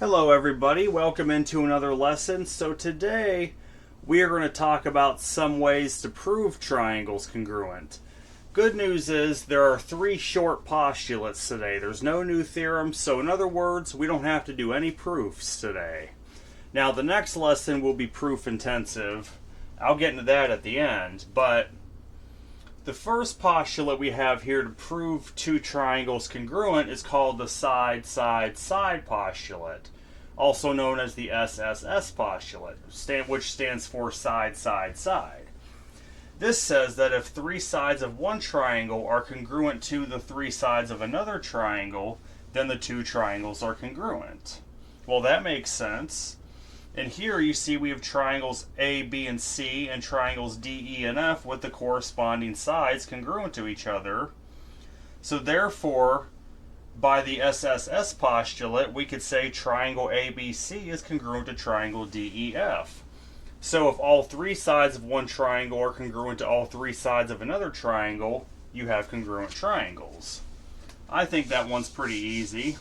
Hello everybody, welcome into another lesson. So today we are going to talk about some ways to prove triangles congruent. Good news is there are 3 short postulates today. There's no new theorems, so in other words, we don't have to do any proofs today. Now the next lesson will be proof intensive. I'll get into that at the end, but the first postulate we have here to prove 2 triangles congruent is called the side-side-side postulate, also known as the SSS Postulate, which stands for side-side-side. This says that if 3 sides of one triangle are congruent to the 3 sides of another triangle, then the 2 triangles are congruent. Well, that makes sense. And here you see we have triangles A, B, and C and triangles D, E, and F with the corresponding sides congruent to each other. So therefore, by the SSS postulate, we could say triangle ABC is congruent to triangle DEF. So if all 3 sides of one triangle are congruent to all 3 sides of another triangle, you have congruent triangles. I think that one's pretty easy.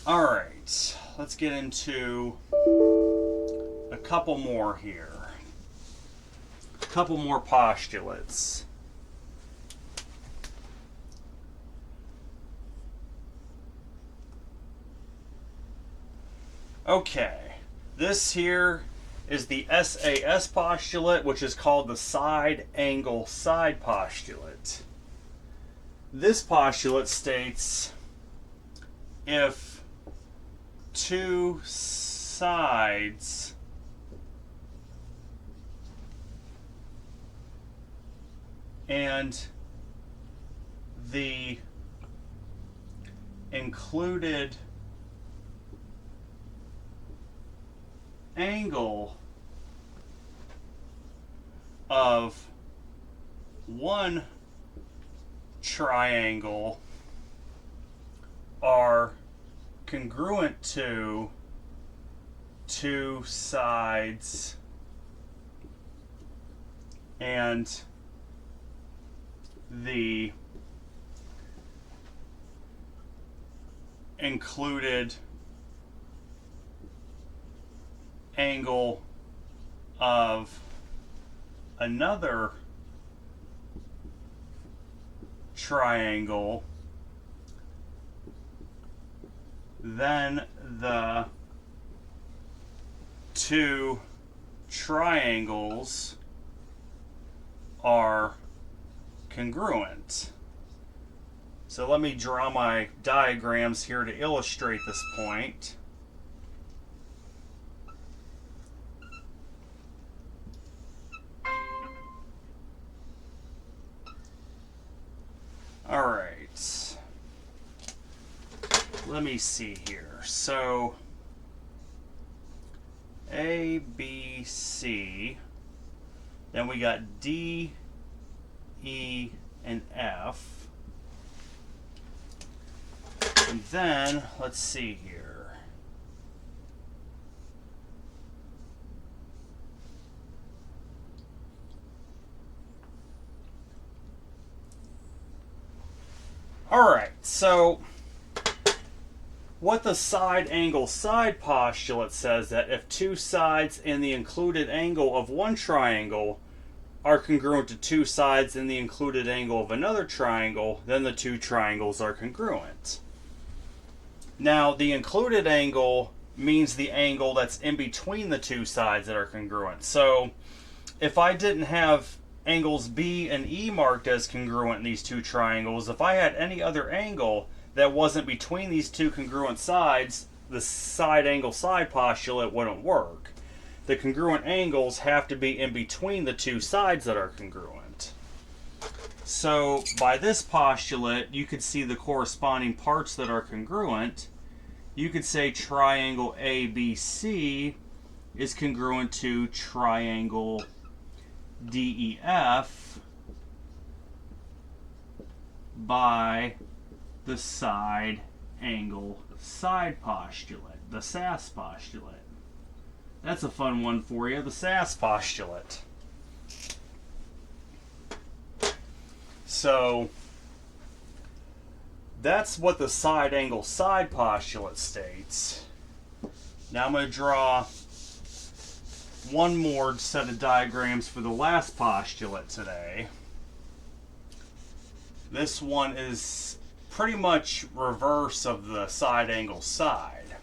Alright, let's get into a couple more here. A couple more postulates. Okay, this here is the SAS postulate, which is called the side-angle-side postulate. This postulate states if 2 sides and the included angle of one triangle are congruent to 2 sides and the included angle of another triangle, then the 2 triangles are congruent. So let me draw my diagrams here to illustrate this point. All right. Let me see here. So A, B, C. Then we got D, E, and F. And then, let's see here. Alright, so what the side-angle-side postulate says that if 2 sides and the included angle of one triangle are congruent to 2 sides and the included angle of another triangle, then the 2 triangles are congruent. Now, the included angle means the angle that's in between the 2 sides that are congruent. So, if I didn't have angles B and E marked as congruent in these 2 triangles, if I had any other angle that wasn't between these 2 congruent sides, the side-angle-side postulate wouldn't work. The congruent angles have to be in between the 2 sides that are congruent. So by this postulate, you could see the corresponding parts that are congruent. You could say triangle ABC is congruent to triangle DEF by the side-angle-side postulate, the SAS postulate. That's a fun one for you, the SAS postulate. So that's what the side angle side postulate states. Now I'm going to draw one more set of diagrams for the last postulate today. This one is pretty much reverse of the side angle side.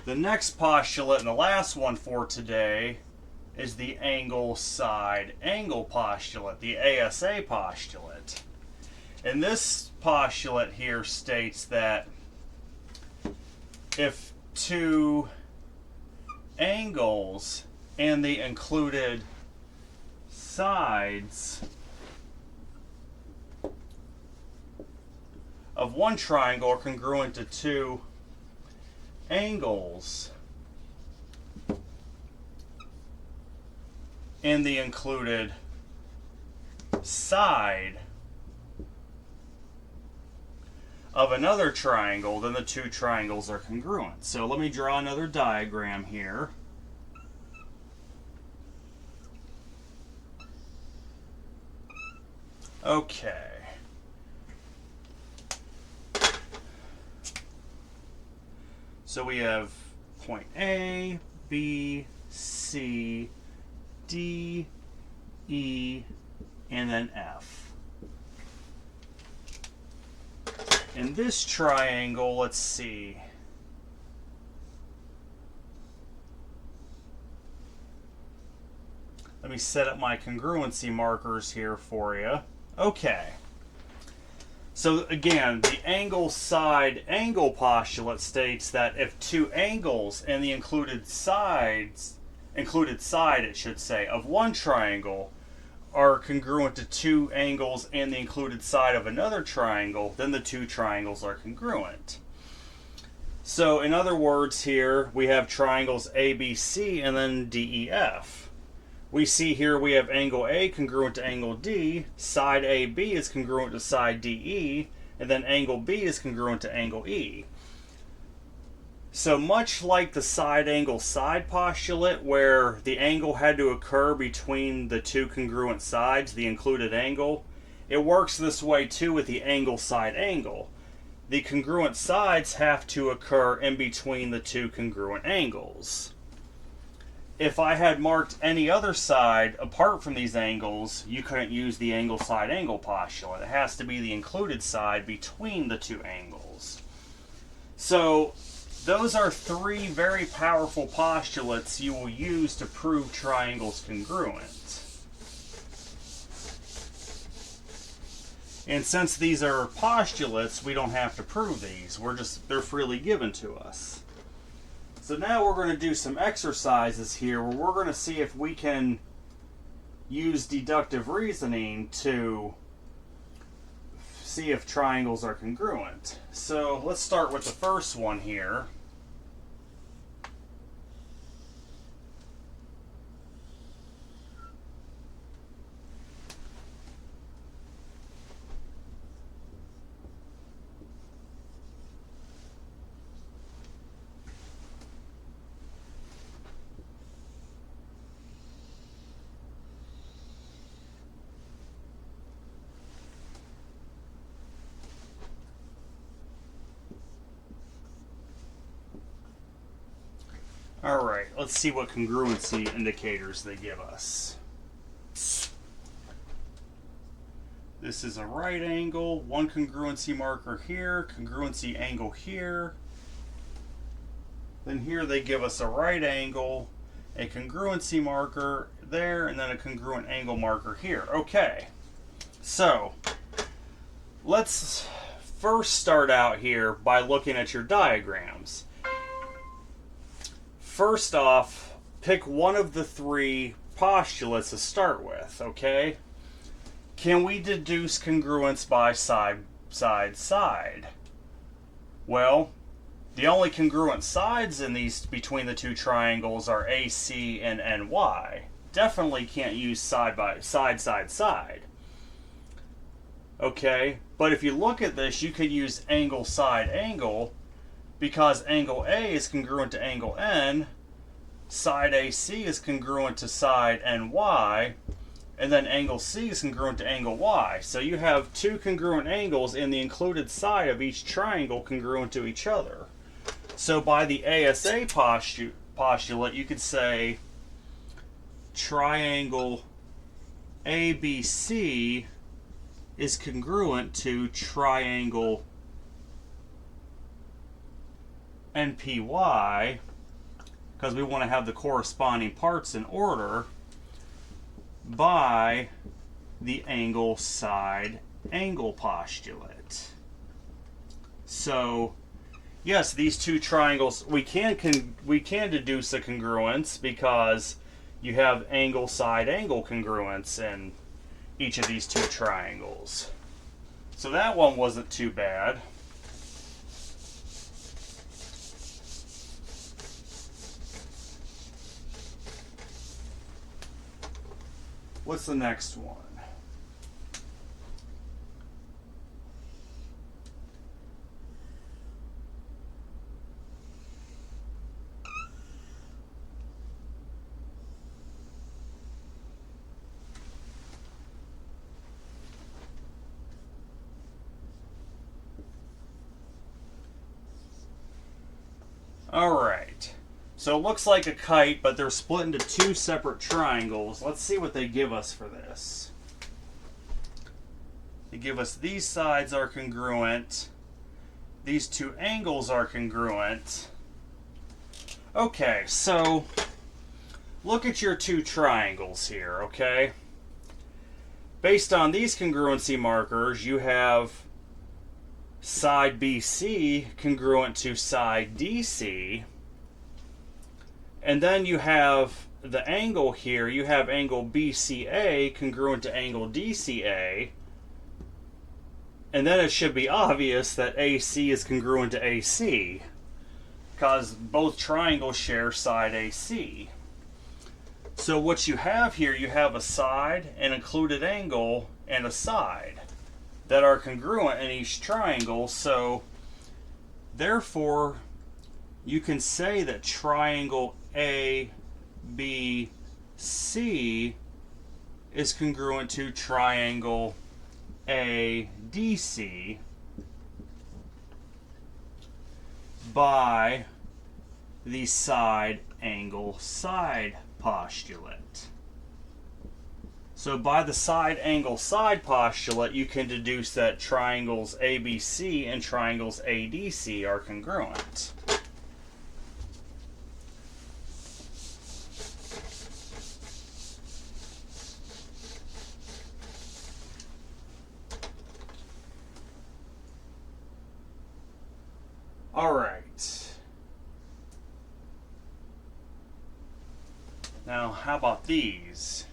The next postulate and the last one for today is the angle side angle postulate, the ASA postulate. And this postulate here states that if two angles and the included sides of one triangle are congruent to two angles and the included side of another triangle, then the two triangles are congruent. So let me draw another diagram here. Okay. So we have point A, B, C, D, E, and then F. In this triangle, let's see. Let me set up my congruency markers here for you. Okay. So again, the angle side angle postulate states that if two angles and the included side, it should say, of one triangle are congruent to two angles and the included side of another triangle, then the two triangles are congruent. So in other words here, we have triangles ABC and then DEF. We see here we have angle A congruent to angle D, side AB is congruent to side DE, and then angle B is congruent to angle E. So much like the side angle side postulate, where the angle had to occur between the two congruent sides, the included angle, it works this way too with the angle side angle. The congruent sides have to occur in between the two congruent angles. If I had marked any other side apart from these angles, you couldn't use the angle side angle postulate. It has to be the included side between the two angles. So those are three very powerful postulates you will use to prove triangles congruent. And since these are postulates, we don't have to prove these. They're freely given to us. So now we're going to do some exercises here where we're going to see if we can use deductive reasoning to see if triangles are congruent. So let's start with the first one here. Alright, let's see what congruency indicators they give us. This is a right angle, one congruency marker here, congruency angle here. Then here they give us a right angle, a congruency marker there, and then a congruent angle marker here. Okay, so let's first start out here by looking at your diagrams. First off, pick one of the three postulates to start with, okay? Can we deduce congruence by side? Well, the only congruent sides in these between the two triangles are AC and NY. Definitely can't use side. Okay, but if you look at this, you could use angle side angle, because angle A is congruent to angle N, side AC is congruent to side NY, And then angle C is congruent to angle Y. So you have two congruent angles in the included side of each triangle congruent to each other. So by the ASA postulate, you could say triangle ABC is congruent to triangle NPY, because we want to have the corresponding parts in order, by the angle side angle postulate. So yes, these two triangles, we can deduce a congruence because you have angle side angle congruence in each of these two triangles. So that one wasn't too bad. What's the next one? Alright, so it looks like a kite, but they're split into two separate triangles. Let's see what they give us for this. They give us these sides are congruent, these two angles are congruent. Okay, so look at your two triangles here, okay? Based on these congruency markers, you have side BC congruent to side DC, and then you have the angle here, you have angle BCA congruent to angle DCA, and then it should be obvious that AC is congruent to AC because both triangles share side AC. So what you have here, you have a side, an included angle, and a side that are congruent in each triangle. So therefore you can say that triangle ABC is congruent to triangle ADC by the side angle side postulate. So by the side angle side postulate, you can deduce that triangles ABC and triangles ADC are congruent. All right. Now, how about these?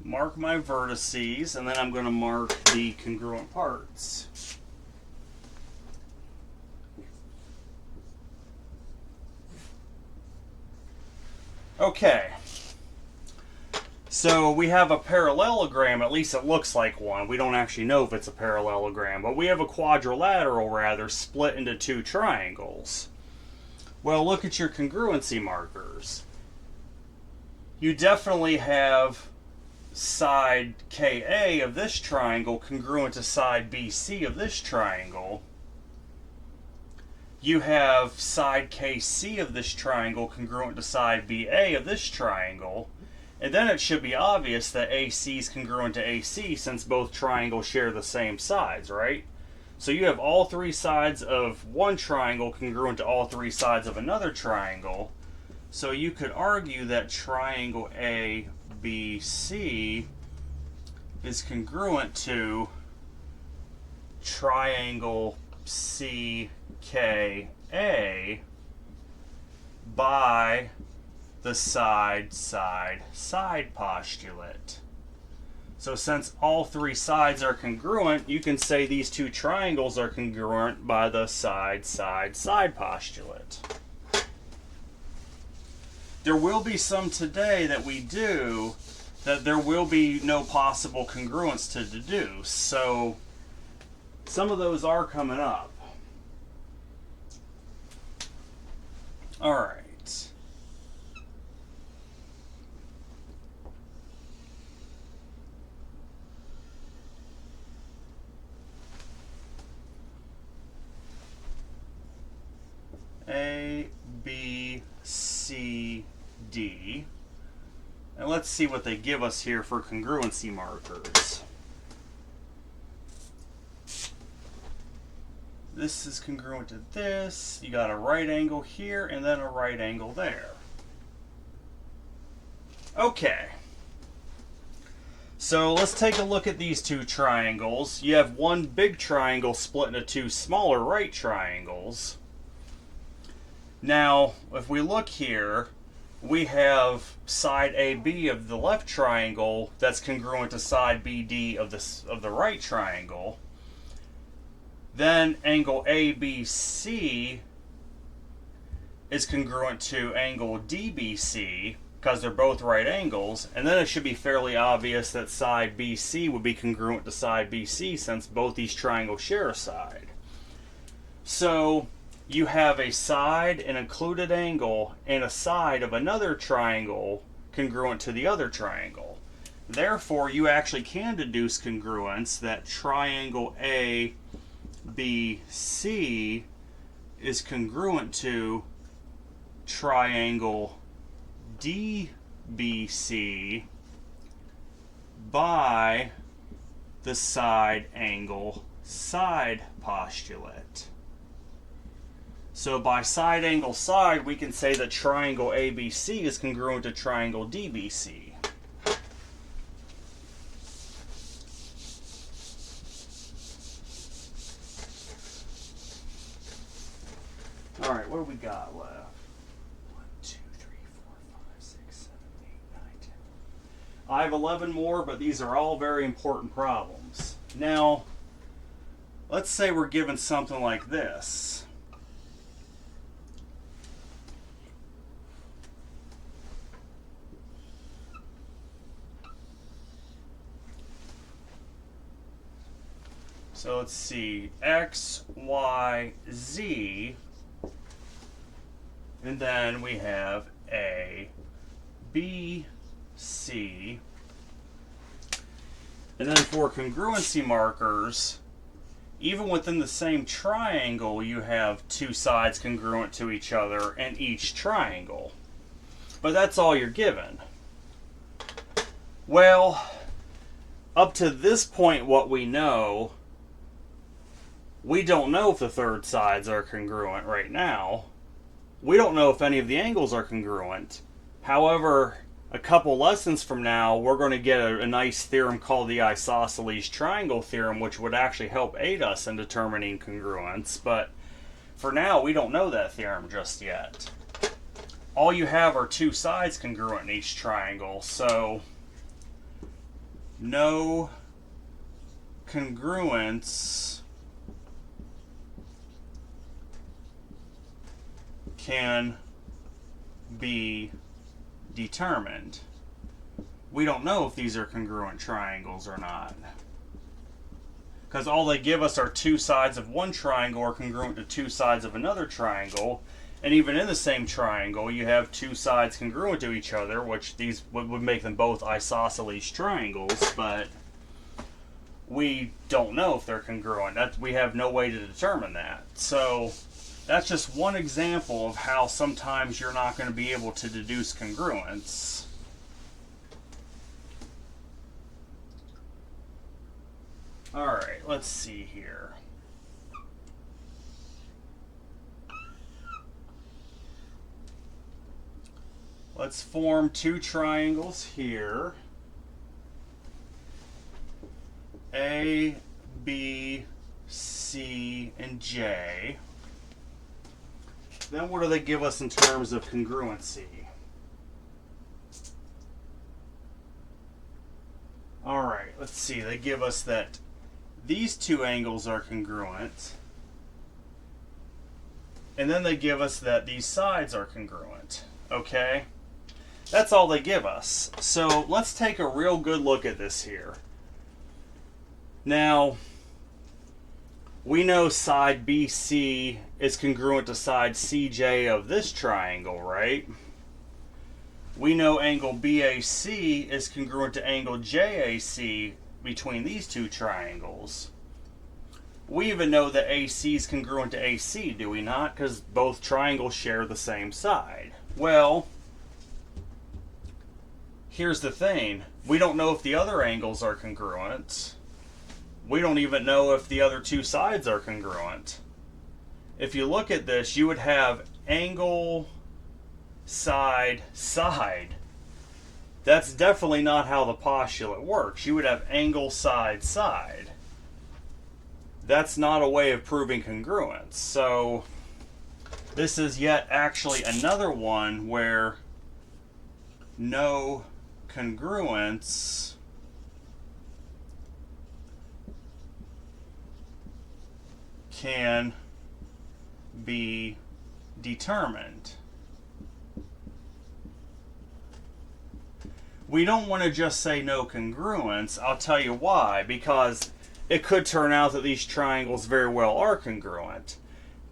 Mark my vertices, and then I'm going to mark the congruent parts. Okay, so we have a parallelogram, at least it looks like one. We don't actually know if it's a parallelogram, but we have a quadrilateral rather split into two triangles. Well, look at your congruency markers. You definitely have side KA of this triangle congruent to side BC of this triangle. You have side KC of this triangle congruent to side BA of this triangle. And then it should be obvious that AC is congruent to AC since both triangles share the same sides, right? So you have all three sides of one triangle congruent to all three sides of another triangle. So you could argue that triangle ABC is congruent to triangle CKA by the side postulate. So since all three sides are congruent, you can say these two triangles are congruent by the side postulate. there will be some today that we do that there will be no possible congruence to deduce. So some of those are coming up. All right. A, B, C, D. And let's see what they give us here for congruency markers. This is congruent to this. You got a right angle here and then a right angle there. Okay. So let's take a look at these two triangles. You have one big triangle split into two smaller right triangles. Now, if we look here, we have side AB of the left triangle that's congruent to side BD of the right triangle. Then angle ABC is congruent to angle DBC because they're both right angles. And then it should be fairly obvious that side BC would be congruent to side BC since both these triangles share a side. So you have a side, an included angle, and a side of another triangle congruent to the other triangle. Therefore, you actually can deduce congruence that triangle ABC is congruent to triangle DBC by the side angle side postulate. So by side angle side, we can say that triangle ABC is congruent to triangle DBC. All right, what do we got left? 1, 2, 3, 4, 5, 6, 7, 8, 9, 10. I have 11 more, but these are all very important problems. Now, let's say we're given something like this. So let's see, X, Y, Z, and then we have A, B, C, and then for congruency markers, even within the same triangle, you have two sides congruent to each other in each triangle. But that's all you're given. Well, up to this point, what we know, we don't know if the third sides are congruent right now. We don't know if any of the angles are congruent. However, a couple lessons from now, we're going to get a nice theorem called the isosceles triangle theorem, which would actually help aid us in determining congruence. But for now, we don't know that theorem just yet. All you have are two sides congruent in each triangle, so no congruence can be determined. We don't know if these are congruent triangles or not, because all they give us are two sides of one triangle are congruent to two sides of another triangle, and even in the same triangle you have two sides congruent to each other, which these would make them both isosceles triangles, but we don't know if they're congruent. We have no way to determine that. So that's just one example of how sometimes you're not going to be able to deduce congruence. All right, let's see here. Let's form two triangles here. A, B, C, and J. Then what do they give us in terms of congruency? All right, let's see. They give us that these two angles are congruent. And then they give us that these sides are congruent. Okay? That's all they give us. So let's take a real good look at this here. Now, we know side BC is congruent to side CJ of this triangle, right? We know angle BAC is congruent to angle JAC between these two triangles. We even know that AC is congruent to AC, do we not? Because both triangles share the same side. Well, here's the thing. We don't know if the other angles are congruent. We don't even know if the other two sides are congruent. If you look at this, you would have angle, side, side. That's definitely not how the postulate works. You would have angle, side, side. That's not a way of proving congruence. So this is yet actually another one where no congruence can be determined. We don't want to just say no congruence. I'll tell you why. Because it could turn out that these triangles very well are congruent.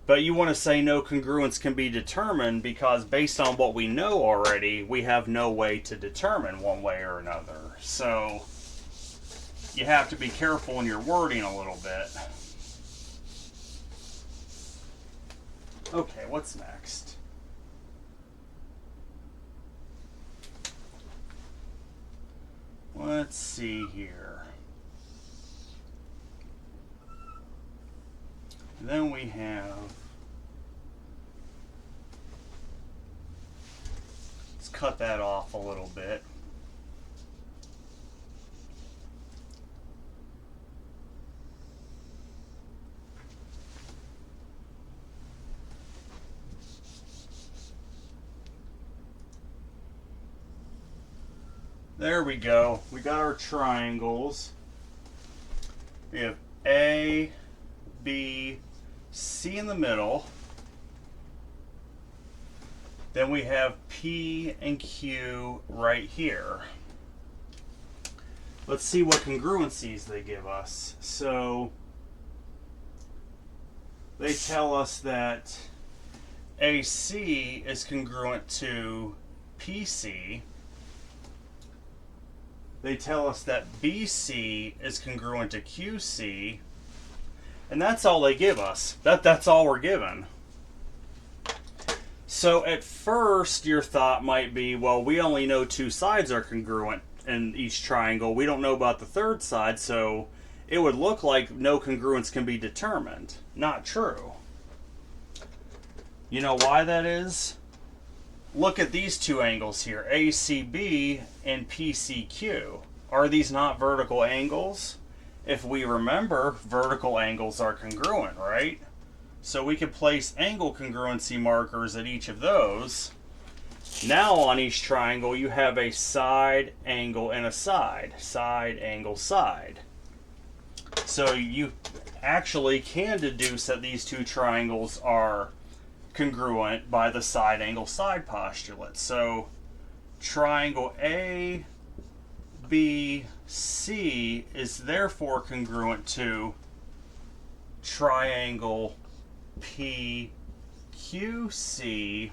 But you want to say no congruence can be determined because based on what we know already, we have no way to determine one way or another. So you have to be careful in your wording a little bit. Okay, what's next? Let's see here. Then we have, let's cut that off a little bit. There we go. We got our triangles. We have A, B, C in the middle. Then we have P and Q right here. Let's see what congruencies they give us. So they tell us that AC is congruent to PC. They tell us that BC is congruent to QC, and that's all they give us. That's all we're given. So at first, your thought might be, well, we only know two sides are congruent in each triangle. We don't know about the third side, so it would look like no congruence can be determined. Not true. You know why that is? Look at these two angles here, ACB and PCQ. Are these not vertical angles? If we remember, vertical angles are congruent, right? So we could place angle congruency markers at each of those. Now on each triangle you have a side, angle, and a side. Side, angle, side. So you actually can deduce that these two triangles are congruent by the side, angle, side postulate. So triangle A, B, C is therefore congruent to triangle P, Q, C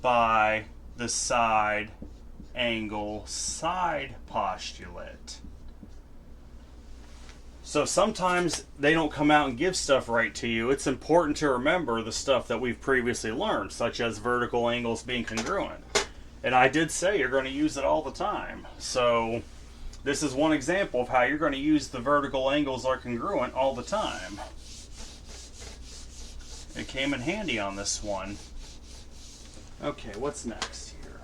by the side, angle, side postulate. So sometimes they don't come out and give stuff right to you. It's important to remember the stuff that we've previously learned, such as vertical angles being congruent. And I did say you're going to use it all the time. So this is one example of how you're going to use the vertical angles are congruent all the time. It came in handy on this one. Okay, what's next here?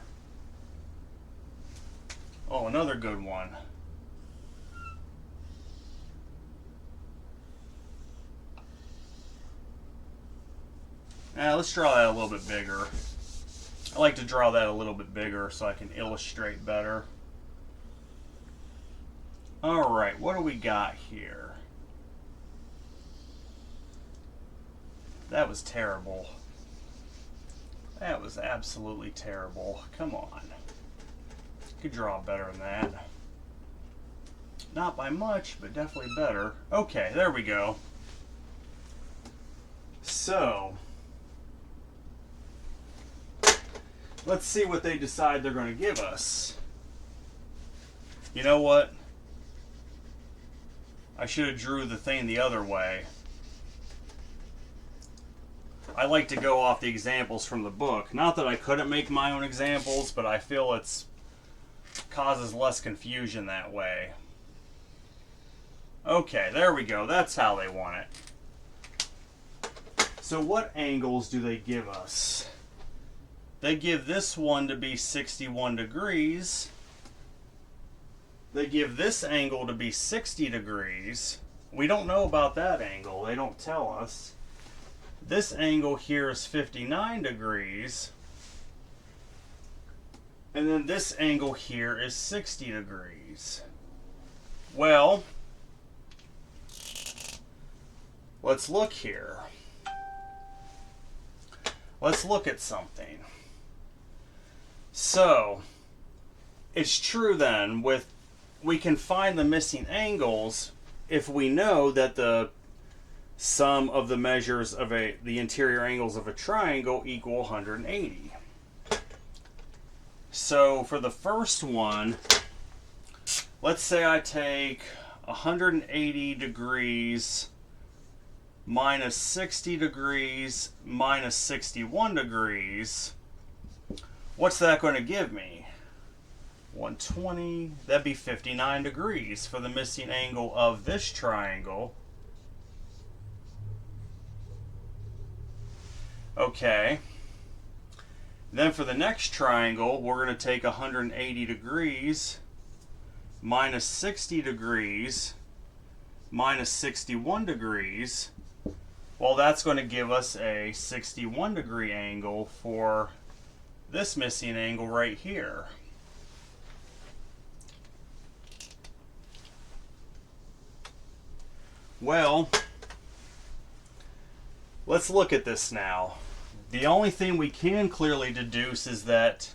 Oh, another good one. Let's draw that a little bit bigger. I like to draw that a little bit bigger so I can illustrate better. Alright, what do we got here? That was terrible. That was absolutely terrible. Come on. You could draw better than that. Not by much, but definitely better. Okay, there we go. So, let's see what they decide they're going to give us. You know what? I should have drew the thing the other way. I like to go off the examples from the book. Not that I couldn't make my own examples, but I feel it's causes less confusion that way. Okay, there we go. That's how they want it. So what angles do they give us? They give this one to be 61 degrees. They give this angle to be 60 degrees. We don't know about that angle. They don't tell us. This angle here is 59 degrees. And then this angle here is 60 degrees. Well, let's look here. Let's look at something. So, it's true then, we can find the missing angles if we know that the sum of the measures of the interior angles of a triangle equal 180. So for the first one, let's say I take 180 degrees minus 60 degrees minus 61 degrees. What's that going to give me? 120, that'd be 59 degrees for the missing angle of this triangle. Okay. Then for the next triangle, we're going to take 180 degrees minus 60 degrees minus 61 degrees. Well, that's going to give us a 61 degree angle for this missing angle right here. Well, let's look at this now. The only thing we can clearly deduce is that,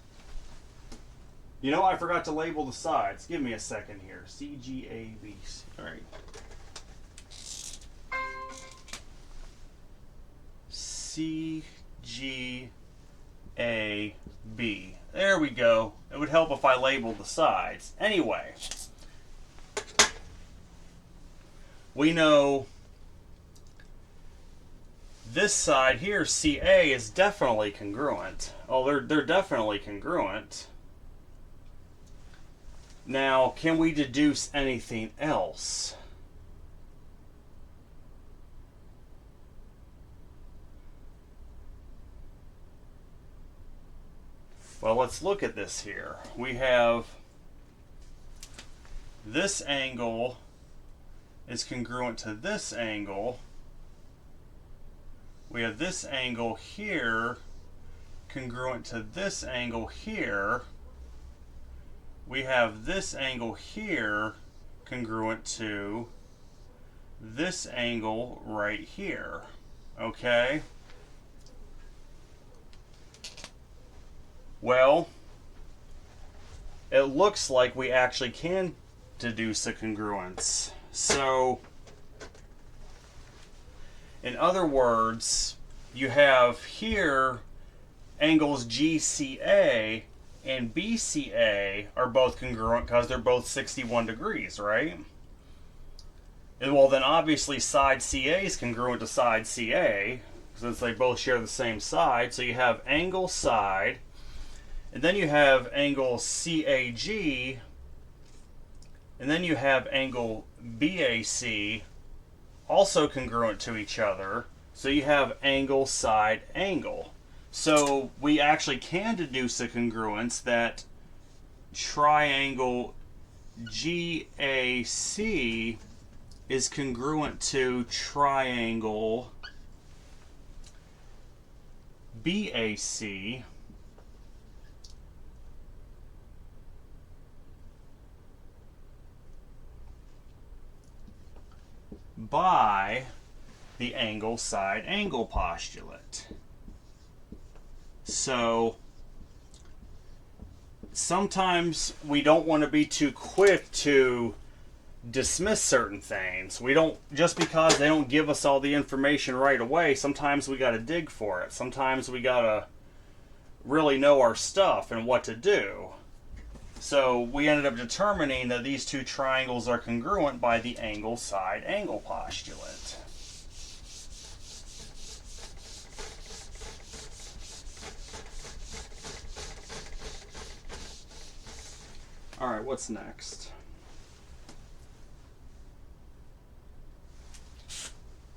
you know, I forgot to label the sides. Give me a second here. C, G, A, B, C. All right. C, G, A, B. There we go. It would help if I labeled the sides. Anyway, we know this side here, CA, is definitely congruent. Oh, they're definitely congruent. Now, can we deduce anything else? Well, let's look at this here. We have this angle is congruent to this angle. We have this angle here congruent to this angle here. We have this angle here congruent to this angle right here. Okay? Well, it looks like we actually can deduce a congruence. So, in other words, you have here angles GCA and BCA are both congruent because they're both 61 degrees, right? And well, then obviously side CA is congruent to side CA since they both share the same side. So you have angle side, and then you have angle CAG, and then you have angle BAC, also congruent to each other. So you have angle, side, angle. So we actually can deduce a congruence that triangle GAC is congruent to triangle BAC by the angle side angle postulate. So sometimes we don't want to be too quick to dismiss certain things. We don't, just because they don't give us all the information right away, sometimes we got to dig for it. Sometimes we got to really know our stuff and what to do. So we ended up determining that these two triangles are congruent by the angle side angle postulate. All right, what's next?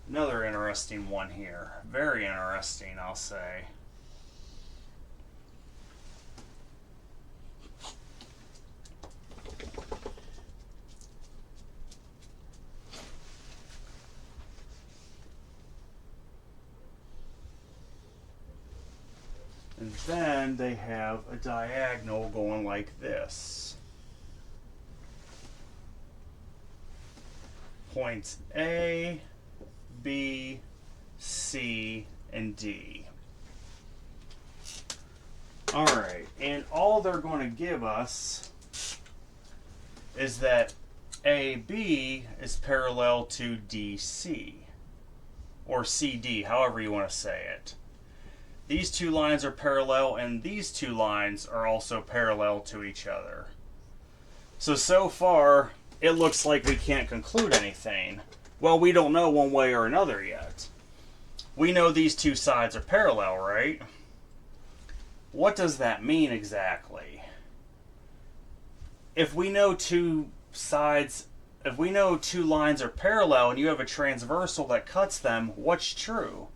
Another interesting one here. Very interesting, I'll say. And then they have a diagonal going like this. Points A, B, C, and D. Alright, and all they're going to give us is that AB is parallel to DC, or CD, however you want to say it. These two lines are parallel, and these two lines are also parallel to each other. So far, it looks like we can't conclude anything. Well, we don't know one way or another yet. We know these two sides are parallel, right? What does that mean exactly? If we know two lines are parallel and you have a transversal that cuts them, what's true?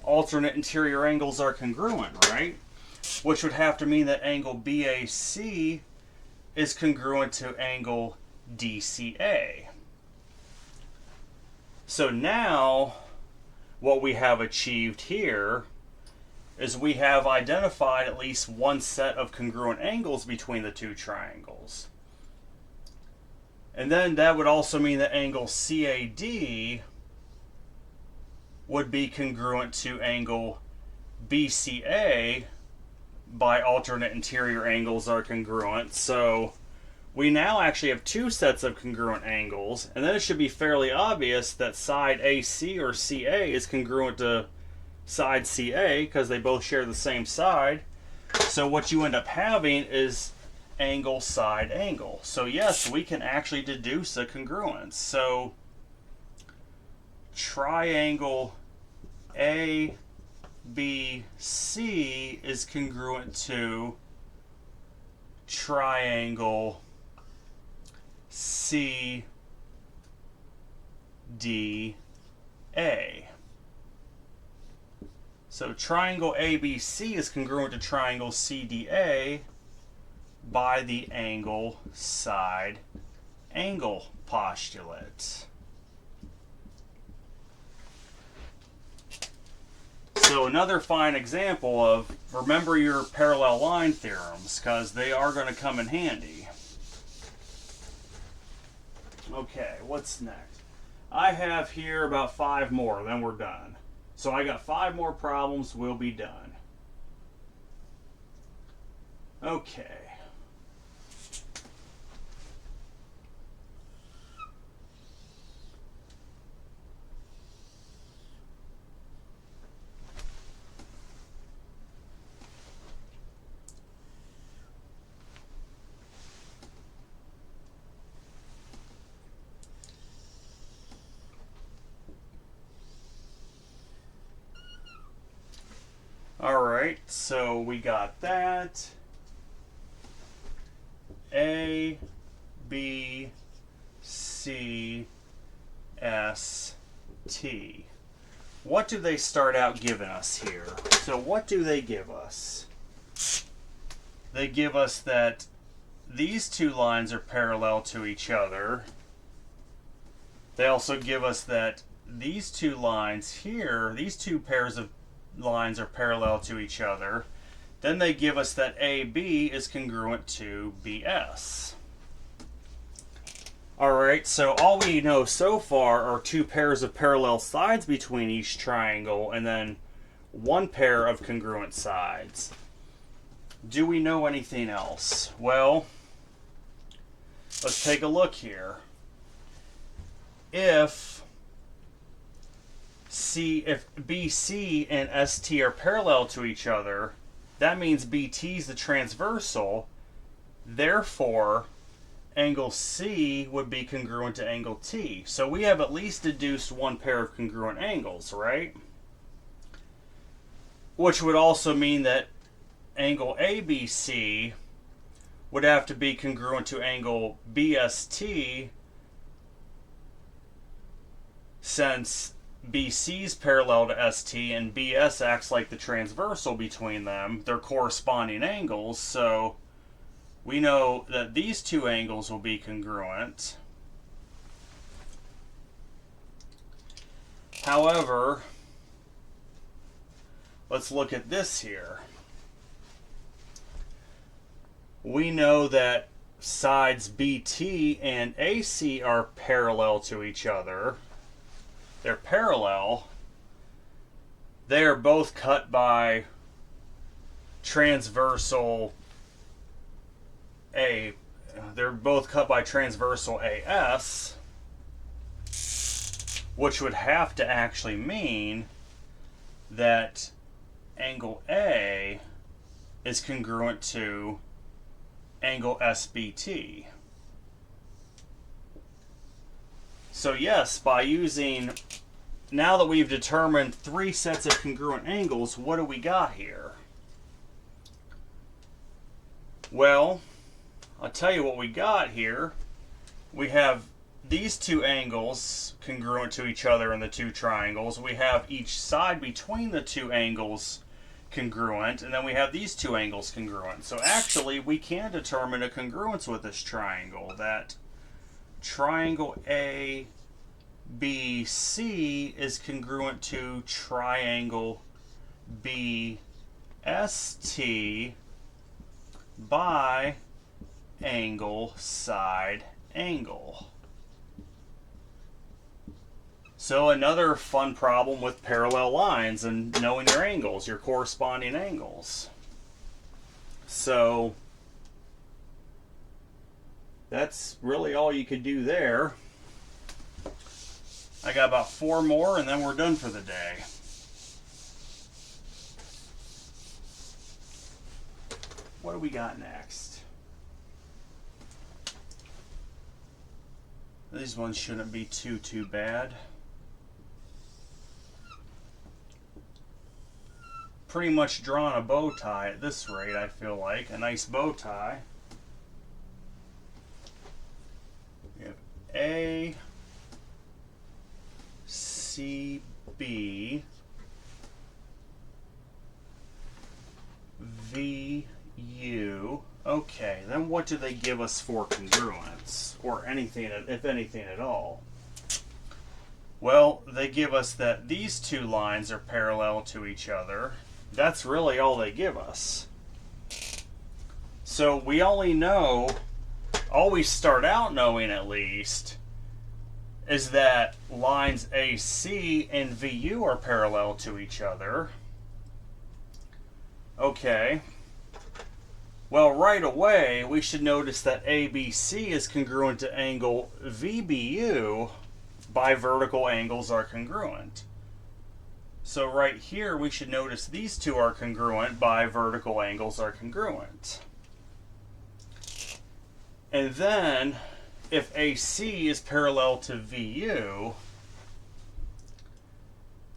Alternate interior angles are congruent, right? Which would have to mean that angle BAC is congruent to angle DCA. So now what we have achieved here is we have identified at least one set of congruent angles between the two triangles. And then that would also mean that angle CAD would be congruent to angle BCA by alternate interior angles are congruent. So we now actually have two sets of congruent angles, and then it should be fairly obvious that side AC or CA is congruent to side CA because they both share the same side. So what you end up having is angle side angle. So yes, we can actually deduce a congruence. So triangle ABC is congruent to triangle CDA. So triangle ABC is congruent to triangle CDA by the angle side angle postulate. So another fine example of, remember your parallel line theorems, because they are going to come in handy. Okay, what's next? I have here about 5 more, then we're done. So I got 5 more problems, we'll be done. Okay. Alright, so we got that. A, B, C, S, T. What do they start out giving us here? So what do they give us? They give us that these two lines are parallel to each other. They also give us that these two lines here, these two pairs of lines are parallel to each other. Then they give us that AB is congruent to BS. Alright, so all we know so far are 2 pairs of parallel sides between each triangle, and then one pair of congruent sides. Do we know anything else? Well, let's take a look here. If BC and ST are parallel to each other, that means BT is the transversal. Therefore, angle C would be congruent to angle T. So we have at least deduced one pair of congruent angles, right? Which would also mean that angle ABC would have to be congruent to angle BST, since BC is parallel to ST and BS acts like the transversal between them. They're corresponding angles, so we know that these two angles will be congruent. However, let's look at this here. We know that sides BT and AC are parallel to each other. They're parallel. They are both cut by transversal A. They're both cut by transversal AS, which would have to actually mean that angle A is congruent to angle SBT. So yes, by using, now that we've determined three sets of congruent angles, what do we got here? Well, I'll tell you what we got here. We have these two angles congruent to each other in the two triangles. We have each side between the two angles congruent, and then we have these two angles congruent. So actually, we can determine a congruence with this triangle, that triangle ABC is congruent to triangle BST by angle side angle. So another fun problem with parallel lines and knowing your angles, your corresponding angles. So that's really all you could do there. I got about 4 more and then we're done for the day. What do we got next? These ones shouldn't be too bad. Pretty much drawn a bow tie at this rate, I feel like. A nice bow tie. We have A, C, B, V, U. Okay, then what do they give us for congruence? Or anything, if anything at all? Well, they give us that these two lines are parallel to each other. That's really all they give us. So we only know, all we start out knowing at least, is that lines AC and VU are parallel to each other. Okay. Well, right away, we should notice that ABC is congruent to angle VBU by vertical angles are congruent. So right here, we should notice these two are congruent by vertical angles are congruent. And then, if AC is parallel to VU,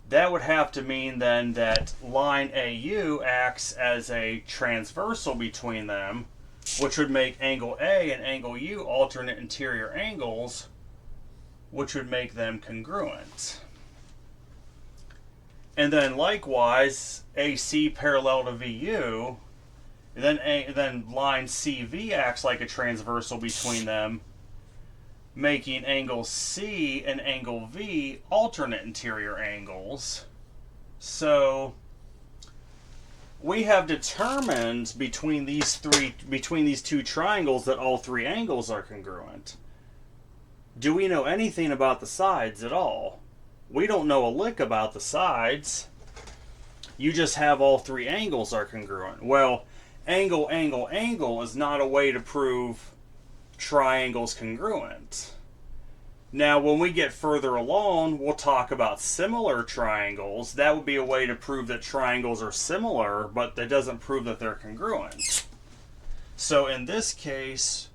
that would have to mean then that line AU acts as a transversal between them, which would make angle A and angle U alternate interior angles, which would make them congruent. And then likewise, AC parallel to VU, then line CV acts like a transversal between them, making angle C and angle V alternate interior angles. So we have determined between these two triangles that all three angles are congruent. Do we know anything about the sides at all? We don't know a lick about the sides. You just have all three angles are congruent. Well, angle, angle, angle is not a way to prove triangles congruent. Now, when we get further along, we'll talk about similar triangles. That would be a way to prove that triangles are similar, but that doesn't prove that they're congruent. So in this case,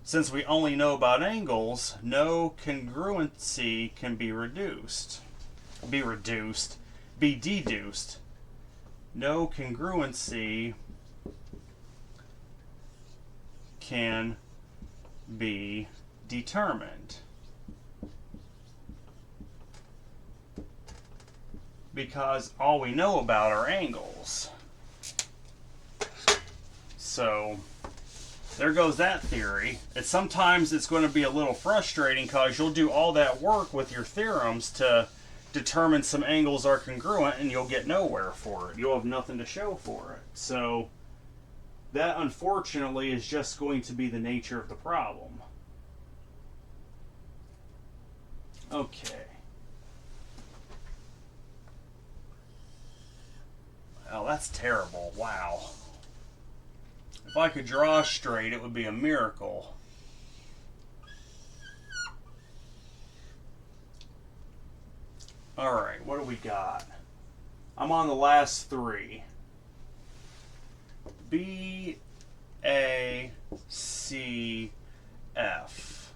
since we only know about angles, no congruency can be deduced. No congruency can be determined. Because all we know about are angles. So there goes that theory. Sometimes it's going to be a little frustrating because you'll do all that work with your theorems to determine some angles are congruent and you'll get nowhere for it. You'll have nothing to show for it. So that unfortunately is just going to be the nature of the problem. Okay. Oh, that's terrible. Wow. If I could draw straight, it would be a miracle. Alright, what do we got? I'm on the last three. B, A, C, F.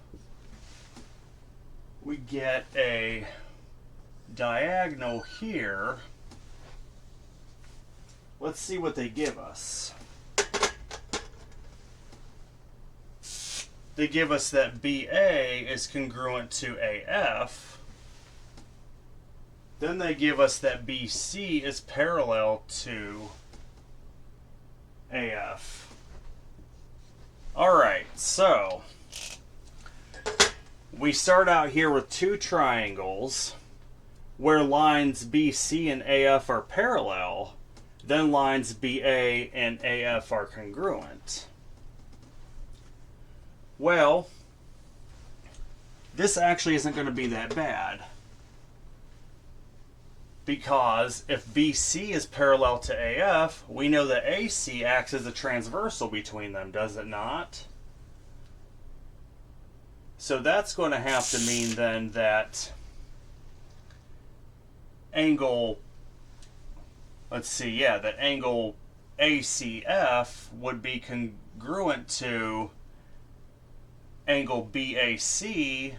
We get a diagonal here. Let's see what they give us. They give us that BA is congruent to AF. Then they give us that BC is parallel to AF. Alright, so we start out here with two triangles where lines BC and AF are parallel. Then lines BA and AF are congruent. Well, this actually isn't going to be that bad. Because if BC is parallel to AF, we know that AC acts as a transversal between them, does it not? So that's going to have to mean then that angle, let's see, yeah, that angle ACF would be congruent to angle BAC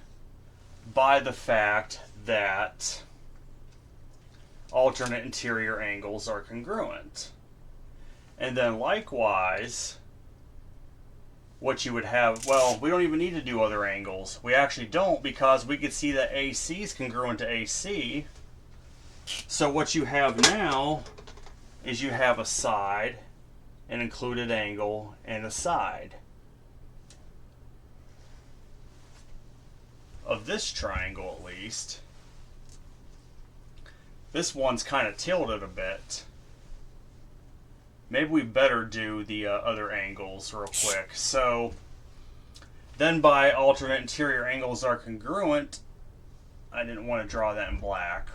by the fact that alternate interior angles are congruent. And then likewise, what you would have, well, we don't even need to do other angles. We actually don't, because we could see that AC is congruent to AC. So what you have now is you have a side, an included angle, and a side of this triangle, at least. This one's kind of tilted a bit. Maybe we better do the other angles real quick. So then by alternate interior angles are congruent, I didn't want to draw that in black.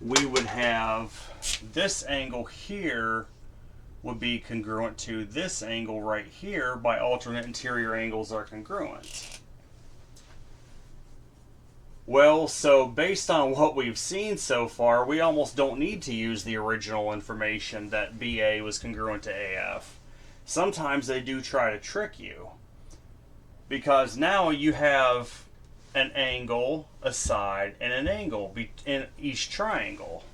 We would have this angle here would be congruent to this angle right here by alternate interior angles are congruent. Well, so based on what we've seen so far, we almost don't need to use the original information that BA was congruent to AF. Sometimes they do try to trick you, because now you have an angle, a side, and an angle in each triangle.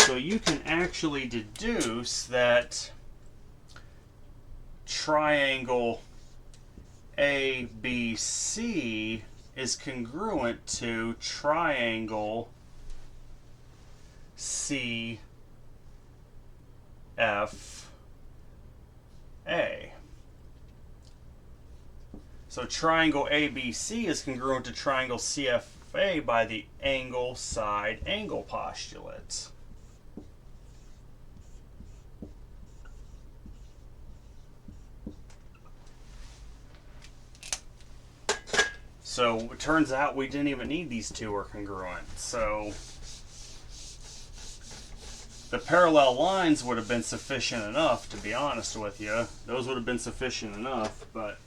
So you can actually deduce that triangle ABC is congruent to triangle CFA. So triangle ABC is congruent to triangle CFA by the angle side angle postulate. So it turns out we didn't even need these two are congruent. So The parallel lines would have been sufficient enough, to be honest with you. Those would have been sufficient enough, but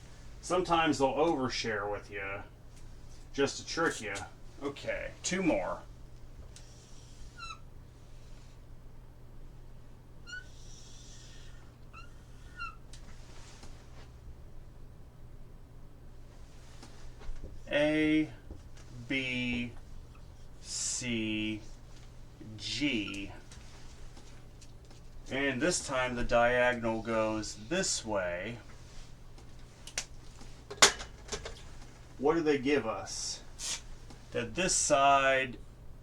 sometimes they'll overshare with you just to trick you. Okay, 2 more. A, B, C, G. And this time the diagonal goes this way. What do they give us? That this side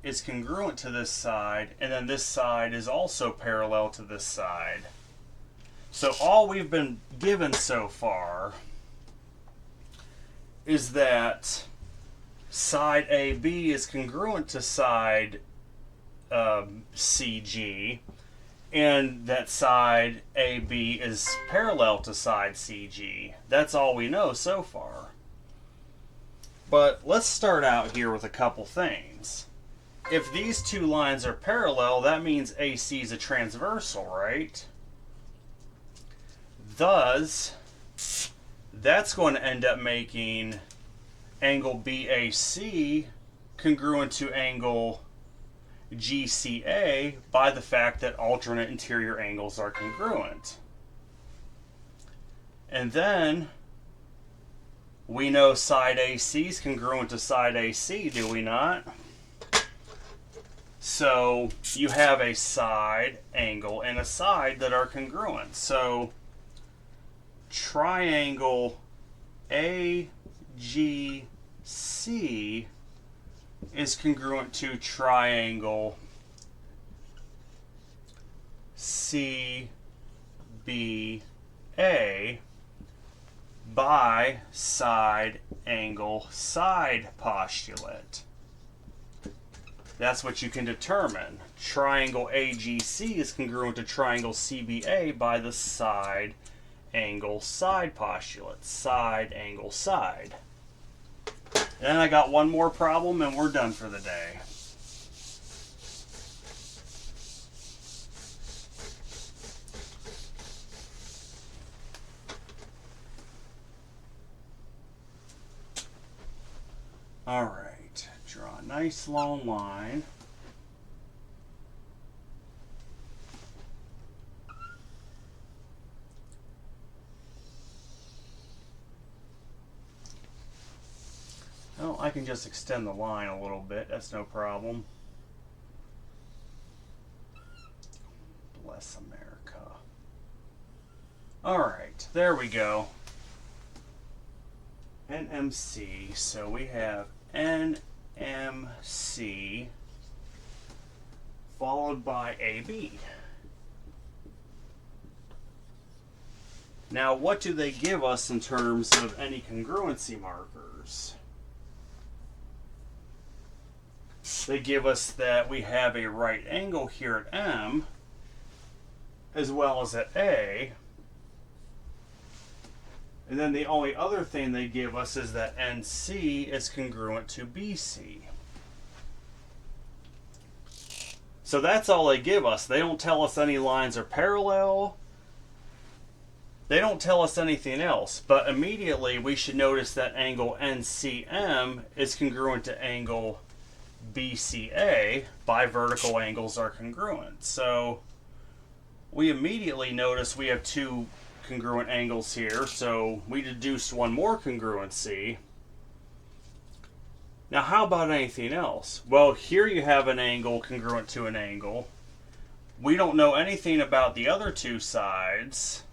is congruent to this side, and then this side is also parallel to this side. So all we've been given so far is that side AB is congruent to side CG, and that side AB is parallel to side CG. That's all we know so far. But let's start out here with a couple things. If these 2 lines are parallel, that means AC is a transversal, right? Thus, that's going to end up making angle BAC congruent to angle GCA by the fact that alternate interior angles are congruent. And then we know side AC is congruent to side AC, do we not? So you have a side angle and a side that are congruent. So triangle AGC is congruent to triangle CBA by side angle side postulate. That's what you can determine. Triangle AGC is congruent to triangle CBA by the side angle side postulate. Side angle side. And I got one more problem and we're done for the day. All right, draw a nice long line. Well, I can just extend the line a little bit, that's no problem. Bless America. All right, there we go. NMC, so we have NMC followed by AB. Now, what do they give us in terms of any congruency markers? They give us that we have a right angle here at M as well as at A. And then the only other thing they give us is that NC is congruent to BC. So that's all they give us. They don't tell us any lines are parallel. They don't tell us anything else. But immediately we should notice that angle NCM is congruent to angle BCA. Bivertical angles are congruent. So we immediately notice we have 2 congruent angles here, so we deduced one more congruency. Now how about anything else? Well, here you have an angle congruent to an angle. We don't know anything about the other 2 sides,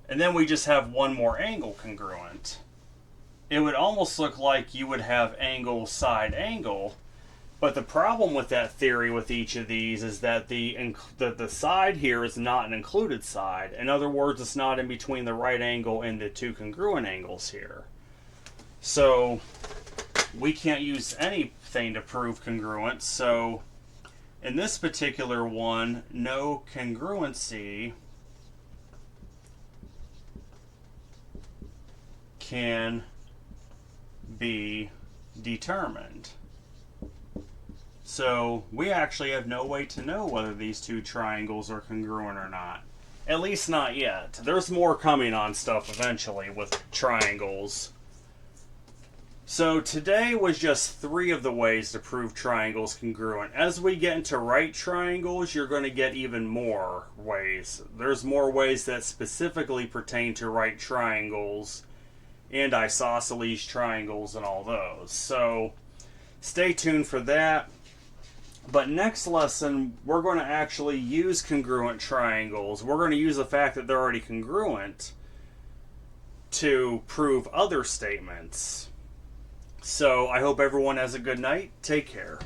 and then we just have one more angle congruent. It would almost look like you would have angle side angle, but the problem with that theory with each of these is that the side here is not an included side. In other words, it's not in between the right angle and the 2 congruent angles here. So we can't use anything to prove congruence. So in this particular one, no congruency can be determined. So we actually have no way to know whether these two triangles are congruent or not. At least not yet. There's more coming on stuff eventually with triangles. So today was just 3 of the ways to prove triangles congruent. As we get into right triangles, you're going to get even more ways. There's more ways that specifically pertain to right triangles and isosceles triangles and all those. So stay tuned for that. But next lesson, we're going to actually use congruent triangles. We're going to use the fact that they're already congruent to prove other statements. So I hope everyone has a good night. Take care.